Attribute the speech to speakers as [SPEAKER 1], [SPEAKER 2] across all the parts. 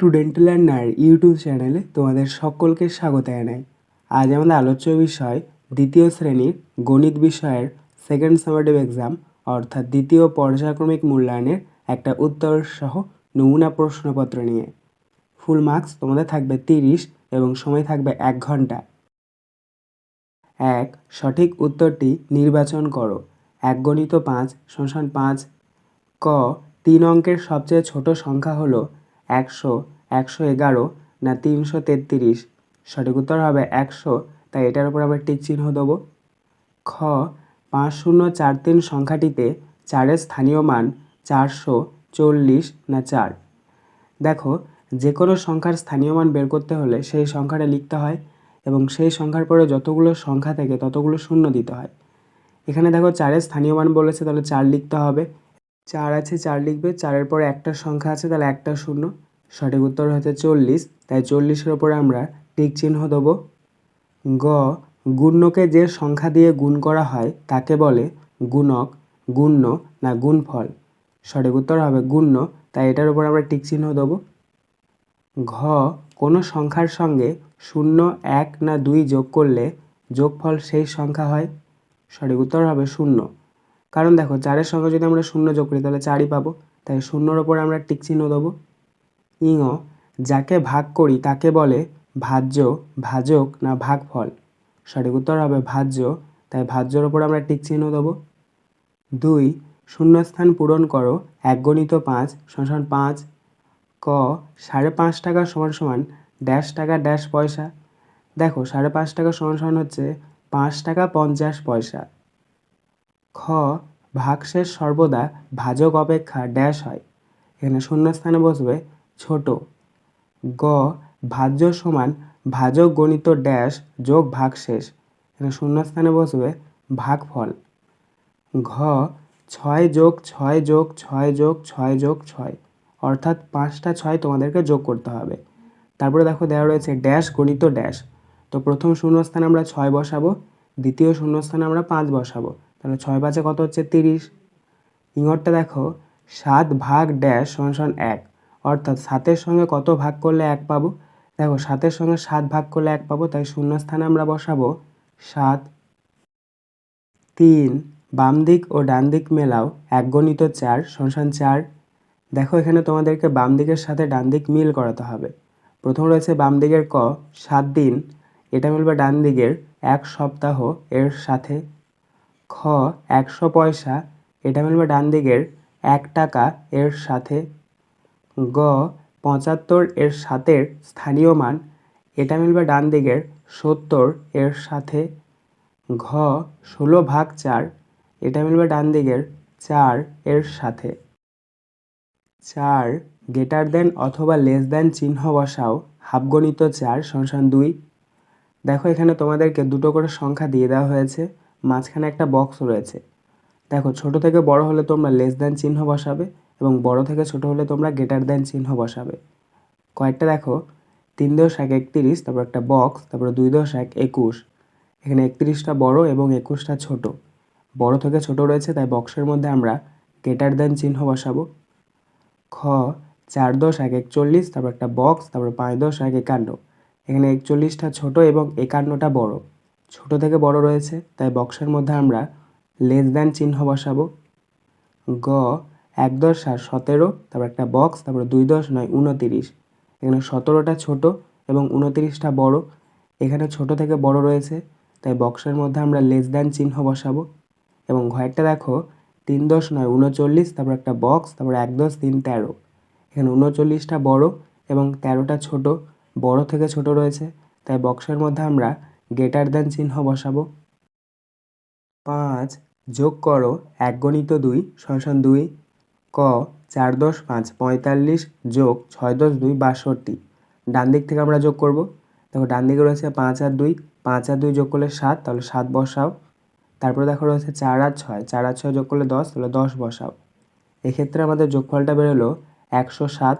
[SPEAKER 1] Student learner YouTube চ্যানেলে তোমাদের সকলকে স্বাগত জানাই। আজ আমাদের আলোচ্য বিষয় দ্বিতীয় শ্রেণীর গণিত বিষয়ের সেকেন্ড সামেটিভ এক্সাম অর্থাৎ দ্বিতীয় পর্যায়ক্রমিক মূল্যায়নের একটা উত্তর সহ নমুনা প্রশ্নপত্র নিয়ে। ফুল মার্কস তোমাদের থাকবে 30 এবং সময় থাকবে 1 ঘন্টা। এক, সঠিক উত্তরটি নির্বাচন করো। 1 × 5 = 5। ক, 3 অঙ্কের সবচেয়ে ছোট সংখ্যা হলো 100, 111 না 333। সঠিক উত্তর হবে 100, তাই এটার উপর আমরা টিক চিহ্ন দেবো। খ, 5043 সংখ্যাটিতে 4-এর স্থানীয় মান 440 না 4। দেখো, যে কোনো সংখ্যার স্থানীয় মান বের করতে হলে সেই সংখ্যাটা লিখতে হয় এবং সেই সংখ্যার পরে যতগুলো সংখ্যা থেকে ততগুলো শূন্য দিতে হয়। এখানে দেখো 4-এর স্থানীয় মান বলেছে, তাহলে 4 লিখতে হবে। 4 আছে, 4 লিখবে। 4-এর পরে একটা সংখ্যা আছে, তাহলে একটা শূন্য। সঠিক উত্তর হচ্ছে 40, তাই 40-এর ওপরে আমরা টিক চিহ্ন দেবো। গ, গুণ্যকে যে সংখ্যা দিয়ে গুণ করা হয় তাকে বলে গুণক, গুণ্য না গুণফল। সঠিক উত্তর হবে গুণ্য, তাই এটার উপর আমরা টিক চিহ্ন দেবো। ঘ, কোনো সংখ্যার সঙ্গে 0, 1 না 2 যোগ করলে যোগফল সেই সংখ্যা হয়। সঠিক উত্তর হবে 0, কারণ দেখো 4-এর সঙ্গে যদি আমরা 0 যোগ করি তাহলে 4ই পাবো, তাই 0-র ওপর আমরা টিক চিহ্ন দেবো। ঙ, যাকে ভাগ করি তাকে বলে ভাজ্য, ভাজক না ভাগফল। সঠিক উত্তর হবে ভাজ্য, তাই ভাজ্যর ওপর আমরা টিক চিহ্ন দেবো। 2, শূন্যস্থান পূরণ করো। 1 × 5 = 5। ক, 5.5 টাকা = ড্যাশ টাকা ড্যাশ পয়সা। দেখো 5.5 টাকা সমান হচ্ছে 5 টাকা 50 পয়সা। খ, ভাগশেষ সর্বদা ভাজক অপেক্ষা ড্যাশ হয়। এখানে শূন্যস্থানে বসবে ছোট। গ, ভাজ্য সমান ভাজক গণিত ড্যাশ যোগ ভাগশেষ। এখানে শূন্যস্থানে বসবে ভাগফল। ঘ, 6 + 6 + 6 + 6 + 6, অর্থাৎ 5টা 6 তোমাদেরকে যোগ করতে হবে। তারপরে দেখো দেওয়া রয়েছে ড্যাশ গণিত ড্যাশ। তো প্রথম শূন্যস্থানে আমরা 6 বসাবো, দ্বিতীয় শূন্যস্থানে আমরা 5 বসাবো। তাহলে 6 × 5 কত হচ্ছে 30। ইঙরটা দেখো 7 ভাগ ড্যাশ = 1, অর্থাৎ 7-এর সঙ্গে কত ভাগ করলে 1 পাবো। দেখো 7-এর সঙ্গে 7 ভাগ করলে 1 পাবো, তাই শূন্যস্থানে আমরা বসাবো 7। 3, বাম দিক ও ডান দিক মেলাও। 1 × 4 = 4। দেখো এখানে তোমাদেরকে বাম দিকের সাথে ডান দিক মিল করাতে হবে। প্রথম রয়েছে বাম দিকের ক, 7 দিন, এটা মিলবে ডান দিকের 1 সপ্তাহ এর সাথে। খ, 100 পয়সা, এটা মিলবে ডান দিকের 1 টাকা এর সাথে। গ, 75 এর 7-এর স্থানীয় মান, এটা মিলবে ডান দিকের 70 এর সাথে। ঘ, 16/4, এটা মিলবে ডান দিকের 4 এর সাথে। 4, গ্রেটার দেন অথবা লেস দেন চিহ্ন বসাও। হাফ গণিত 4 = 2। দেখো এখানে তোমাদেরকে দুটো করে সংখ্যা দিয়ে দেওয়া হয়েছে, মাঝখানে একটা বক্স রয়েছে। দেখো ছোট থেকে বড় হলে তোমরা লেস দেন চিহ্ন বসাবে এবং বড় থেকে ছোট হলে তোমরা গ্রেটার দেন চিহ্ন বসাবে। কয়েকটা দেখো 3 × 1 = 31, তারপর একটা বক্স, তারপরে 2 × 1 = 21। এখানে 31টা বড় এবং 21টা ছোট। বড় থেকে ছোট রয়েছে, তাই বক্সের মধ্যে আমরা গ্রেটার দেন চিহ্ন বসাবো। খ, 4 × 1 = 41, তারপর একটা বক্স, তারপর 5 × 1 = 51। এখানে 41টা ছোট এবং 51টা বড়। ছোট থেকে বড় রয়েছে, তাই বক্সের মধ্যে আমরা লেস দেন চিহ্ন বসাবো। গ, 1 × 7 = 17, তারপর একটা বক্স, তারপর 2 × 9 = 29। এখানে 17টা ছোট এবং 29টা বড়। এখানে ছোট থেকে বড় রয়েছে, তাই বক্সের মধ্যে আমরা লেস দেন চিহ্ন বসাবো। এবং ঘরেরটা দেখো 3 × 9 = 39, তারপর একটা বক্স, তারপর 1 × 3 = 13। এখানে 39টা বড় এবং 13টা ছোট। বড় থেকে ছোট রয়েছে, তাই বক্সের মধ্যে আমরা গ্রেটার দেন চিহ্ন বসাবো। 5, যোগ করো। 1 × 2 = 2। ক, 4 × 5 = 45 যোগ 6 × 2 = 62। ডান দিক থেকে আমরা যোগ করব। দেখো ডান দিকে রয়েছে 5 আর 2, 5 আর 2 যোগ করলে 7, তাহলে 7 বসাও। তারপরে দেখো রয়েছে 4 আর 6, 4 আর 6 যোগ করলে 10, তাহলে 10 বসাও। এক্ষেত্রে আমাদের যোগফলটা বেরোলো 107।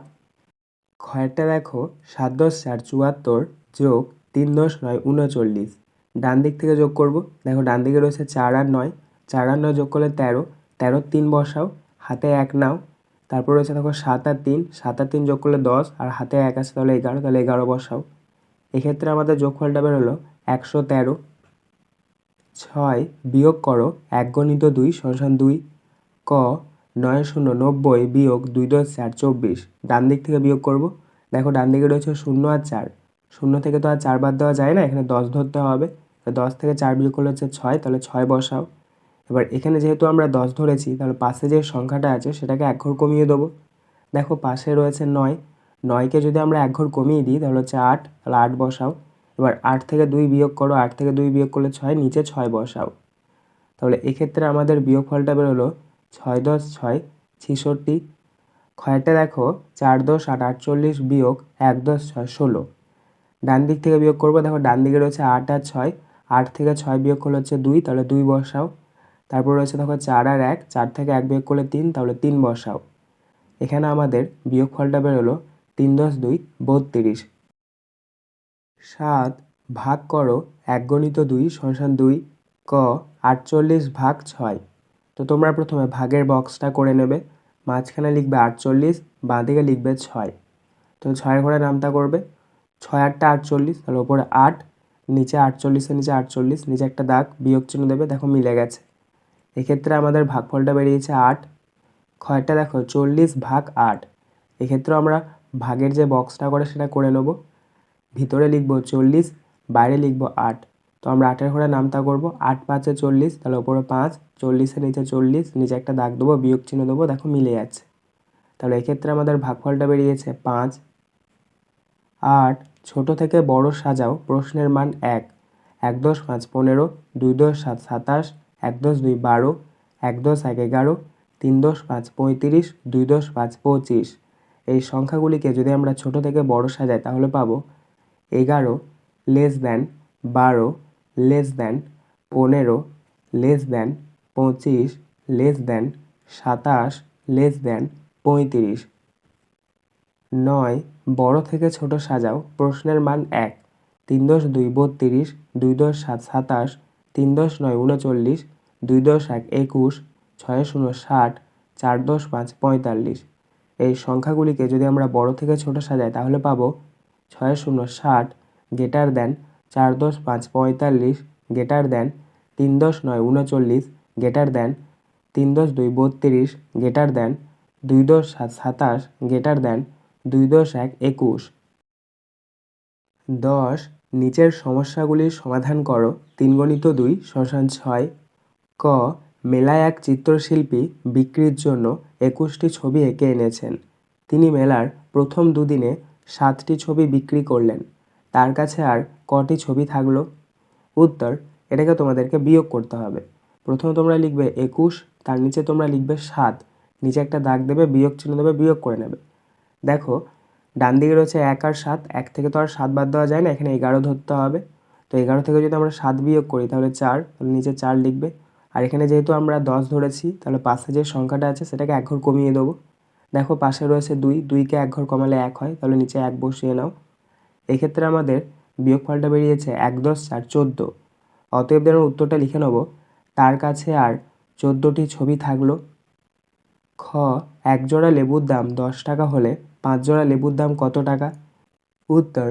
[SPEAKER 1] ক্ষয়েরটা দেখো 7 × 4 = 74 যোগ 3 × 9 = 39। ডান দিক থেকে যোগ করব। দেখো ডান দিকে রয়েছে 4 আর 9, 4 আর 9 যোগ করলে 13, 13 3 বসাও, হাতে 1 নাও, তারপর রয়েছে দেখো 7 আর 3, 7 আর 3 যোগ করলে 10, আর হাতে 1 আছে তাহলে 11, তাহলে 11 বসাও। এক্ষেত্রে আমাদের যোগফলটা বেরোলো 113। 6 বিয়োগ করো 1 গণিত 2 সমান 2। ক 9 শূন্য 90 বিয়োগ 2 10 4 24। ডান দিক থেকে বিয়োগ করব। দেখো ডান দিকে রয়েছে 0 আর 4, 0 থেকে তো আর 4 বাদ দেওয়া যায় না, এখানে 10 ধরতে হবে। তো 10 থেকে 4 বিয়োগ করলে হচ্ছে 6, তাহলে 6 বসাও। এবার এখানে যেহেতু আমরা 10 ধরেছি, তাহলে পাশে যে সংখ্যাটা আছে সেটাকে এক ঘর কমিয়ে দেবো। দেখো পাশে রয়েছে 9, 9কে যদি আমরা এক ঘর কমিয়ে দিই তাহলে হচ্ছে 8, তাহলে 8 বসাও। এবার 8 থেকে 2 বিয়োগ করো, 8 থেকে 2 বিয়োগ করলে 6, নিচে 6 বসাও। তাহলে এক্ষেত্রে আমাদের বিয়োগফলটা বেরোলো 6 10 6 66। ক্ষয়টা দেখো 4 10 8 48 বিয়োগ 1 10 6 16। ডান দিক থেকে বিয়োগ করবো। দেখো ডান দিকে রয়েছে 8 আর 6, 8 থেকে 6 বিয়োগ করলে হচ্ছে 2, তাহলে 2 বসাও। তারপর রয়েছে দেখো 4 আর 1, 4 থেকে 1 বিয়োগ করলে 3, তাহলে 3 বসাও। এখানে আমাদের বিয়োগফলটা বেরোলো 3 10 2 32। 7 ভাগ করো 1 গণিত 2 সমান 2। ক 48 ভাগ 6। তো তোমরা প্রথমে ভাগের বক্সটা করে নেবে, মাঝখানে লিখবে 48, বাঁ দিকে লিখবে 6। তো 6 ঘরে নামতা করবে, 6 8টা 48, তাহলে ওপরে 8, নিচে 48-এর নিচে 48, নিচে একটা দাগ বিয়োগ চিহ্ন দেবে। দেখো মিলে গেছে। এক্ষেত্রে আমাদের ভাগফলটা বেরিয়েছে 8। ক্ষয়টা দেখো 40 ভাগ 8। এক্ষেত্রেও আমরা ভাগের যে বক্সটা করে সেটা করে নেব। ভিতরে লিখব 40, বাইরে লিখব 8। তো আমরা 8-এর ঘরে নামতা করব, 8 5 40, তাহলে ওপরে 5, 40-এর নিচে 40, নিচে একটা দাগ দেবো, বিয়োগ চিহ্ন দেবো। দেখো মিলে যাচ্ছে। তাহলে এক্ষেত্রে আমাদের ভাগফলটা বেরিয়েছে 5। 8 ছোট থেকে বড় সাজাও, প্রশ্নের মান 1। 1 10 5 15, 2 10 7 27, 1 10 2 12, 1 10 1 11, 3 10 5 35, 2 10 5 25। এই সংখ্যাগুলিকে যদি আমরা ছোট থেকে বড় সাজাই তাহলে পাবো 11 less than 12 less than 15 less than 25 less than 27 less than 35। 9 বড় থেকে ছোট সাজাও, প্রশ্নের মান 1। 3 10 2 32, 2 10 7 27, 3 10 9 39, 2 10 1 21, 6 0 60, 4 10 5 45। এই সংখ্যাগুলিকে যদি আমরা বড় থেকে ছোট সাজাই তাহলে পাবো 6 0 60 greater than 4 10 5 45 greater than 3 10 9 39 greater than 3 10 2 32 greater than 2 10 7 27 greater than 2 10 1 21। 10 নিচের সমস্যাগুলির সমাধান করো। 3 গণিত 2 সমান 6। ক মেলায় এক চিত্রশিল্পী বিক্রির জন্য 21টি ছবি এঁকে এনেছেন। তিনি মেলার প্রথম দুদিনে 7টি ছবি বিক্রি করলেন। তার কাছে আর কটি ছবি থাকলো? উত্তর, এটাকে তোমাদেরকে বিয়োগ করতে হবে। প্রথমে তোমরা লিখবে 21, তার নিচে তোমরা লিখবে 7, নিচে একটা দাগ দেবে, বিয়োগ চিহ্ন দেবে, বিয়োগ করে নেবে। দেখো ডান দিকে রয়েছে 1 আর 7, 1 থেকে তো আর 7 বাদ দেওয়া যায় না, এখানে 11 ধরতে হবে। তো 11 থেকে যদি আমরা 7 বিয়োগ করি তাহলে 4, তাহলে নিচে 4 লিখবে। আর এখানে যেহেতু আমরা 10 ধরেছি, তাহলে পাশে যে সংখ্যাটা আছে সেটাকে এক ঘর কমিয়ে দেবো। দেখো পাশে রয়েছে 2, 2কে এক ঘর কমালে 1 হয়, তাহলে নিচে 1 বসিয়ে নাও। এক্ষেত্রে আমাদের বিয়োগফলটা বেরিয়েছে 1 10 4 14। অতএব আমরা উত্তরটা লিখে নেব, তার কাছে আর 14টি ছবি থাকলো। খ এক জোড়া লেবুর দাম 10 টাকা হলে 5 জোড়া লেবুর দাম কত টাকা? উত্তর,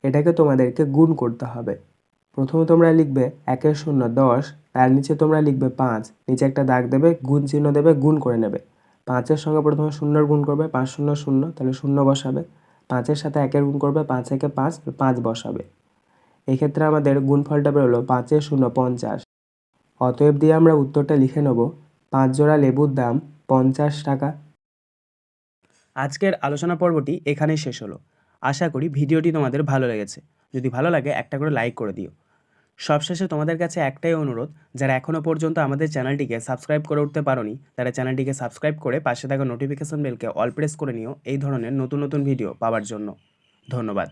[SPEAKER 1] এটাকে তোমাদেরকে গুণ করতে হবে। প্রথমে তোমরা লিখবে 1 0 10, তার নিচে তোমরা লিখবে 5, নিচে একটা দাগ দেবে, গুণ চিহ্ন দেবে, গুণ করে নেবে। 5-এর সঙ্গে প্রথমে 0 গুণ করবে, 5 0 0, তাহলে 0 বসাবে। 5-এর সাথে 1-এর গুণ করবে, 5 1 5, 5 বসাবে। এক্ষেত্রে আমাদের গুণফলটা বেরোলো 5 0 50। অতএব দিয়ে আমরা উত্তরটা লিখে নেব, 5 জোড়া লেবুর দাম 50 টাকা। আজকের আলোচনা পর্বটি এখানেই শেষ হলো। আশা করি ভিডিওটি তোমাদের ভালো লেগেছে। যদি ভালো লাগে একটা করে লাইক করে দিও। সবশেষে তোমাদের কাছে একটাই অনুরোধ, যারা এখনও পর্যন্ত আমাদের চ্যানেলটিকে সাবস্ক্রাইব করে উঠতে পারোনি, তারা চ্যানেলটিকে সাবস্ক্রাইব করে পাশে থাকা নোটিফিকেশন বেলকে অল প্রেস করে নিও এই ধরনের নতুন নতুন ভিডিও পাওয়ার জন্য। ধন্যবাদ।